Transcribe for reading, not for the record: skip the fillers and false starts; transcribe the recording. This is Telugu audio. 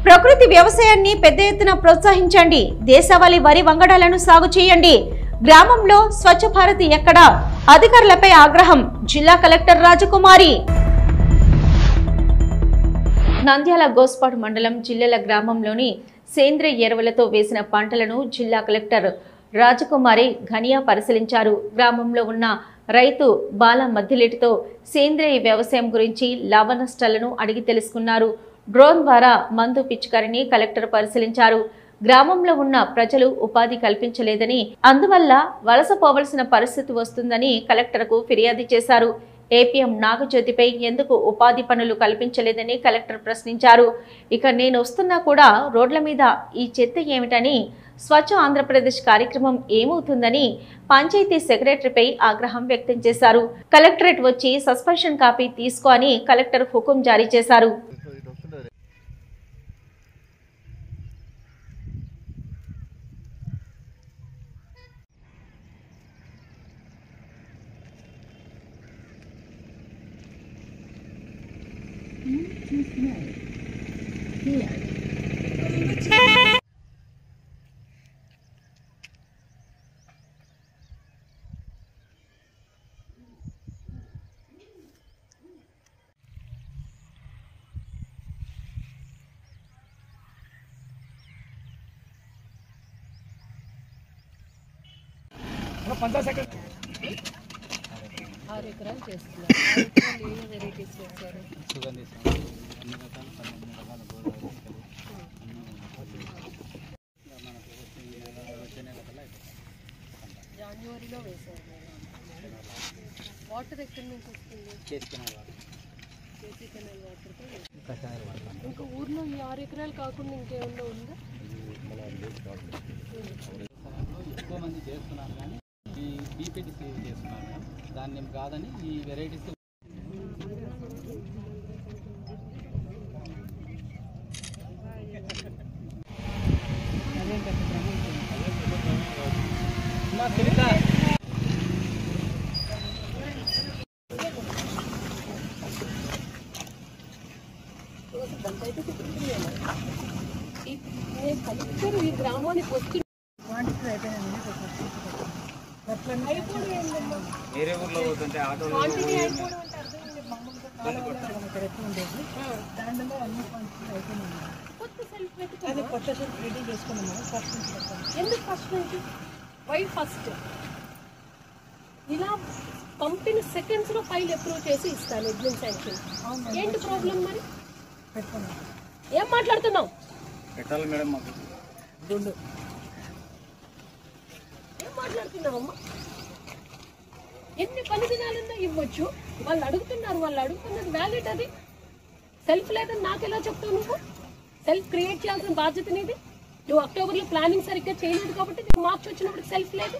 ప్రకృతి వ్యవసాయాన్ని పెద్ద ఎత్తున ప్రోత్సహించండి. దేశవాళీ వరి వంగడాలను సాగు చేయండి. గ్రామంలో స్వచ్ఛ భారత్ ఎక్కడా? అధికారులపై ఆగ్రహం. జిల్లా కలెక్టర్ రాజకుమారి. నంద్యాల గోస్పాడు మండలం జిల్లెల గ్రామంలోని సేంద్రియ ఎరువులతో వేసిన పంటలను జిల్లా కలెక్టర్ రాజకుమారి ఘనియా పరిశీలించారు. గ్రామంలో ఉన్న రైతు బాల మధ్యలేటితో సేంద్రియ వ్యవసాయం గురించి లాభ నష్టాలను అడిగి తెలుసుకున్నారు. డ్రోన్ ద్వారా మందు పిచికారిని కలెక్టర్ పరిశీలించారు. గ్రామంలో ఉన్న ప్రజలు ఉపాధి కల్పించలేదని, అందువల్ల వలస పోవలసిన పరిస్థితి వస్తుందని కలెక్టర్కు ఫిర్యాదు చేశారు. ఏపీఎం నాగజ్యోతిపై ఎందుకు ఉపాధి పనులు కల్పించలేదని కలెక్టర్ ప్రశ్నించారు. ఇక నేను వస్తున్నా కూడా రోడ్ల మీద ఈ చెత్త ఏమిటని, స్వచ్ఛ ఆంధ్రప్రదేశ్ కార్యక్రమం ఏమవుతుందని పంచాయతీ సెక్రటరీపై ఆగ్రహం వ్యక్తం చేశారు. కలెక్టరేట్ వచ్చి సస్పెన్షన్ కాపీ తీసుకో అని కలెక్టర్ హుకుం జారీ చేశారు. జాన్యువరిలో వేశారు. వాటర్ ఎక్కడి నుంచి వస్తుంది? KC canal water. ఇంకా ఊర్లో ఈ 6 ఎకరాలు కాకుండా ఇంకేమన్నా ఉందా? ఎక్కువ మంది చేస్తున్నారు కానీ ఈ బీపీటీ సేవ్ చేస్తున్నారు మేడం. దాన్ని కాదని ఈ వెరైటీస్ ఈ గ్రామానికి వస్తుంది. వేరే ఊర్లో పోతుంటే ఆటోలు ఎందుకు ఫస్ట్ నుంచి? Why first? ఇలా పంపిన సెకండ్స్ లో ఫైల్ అప్రూవ్ చేసి ఇస్తాను. Admin sanction. ఏంటి ప్రాబ్లం మరి? ఏం మాట్లాడుతున్నావు? పెట్టాలి మేడం మాకు. ఏం మాట్లాడుతున్నావమ్మా? ఎన్ని పని దినాలన్నా ఇవ్వచ్చు. వాళ్ళు అడుగుతున్నది వ్యాలిడ్. అది సెల్ఫ్ లేదని నాకెలా చెప్తావు? నువ్వు సెల్ఫ్ క్రియేట్ చేయాల్సిన బాధ్యత నీది. నువ్వు అక్టోబర్లో ప్లానింగ్ సరిగ్గా చేయలేదు కాబట్టి నీకు మార్చి వచ్చినప్పుడు సెల్ఫ్ లేదు.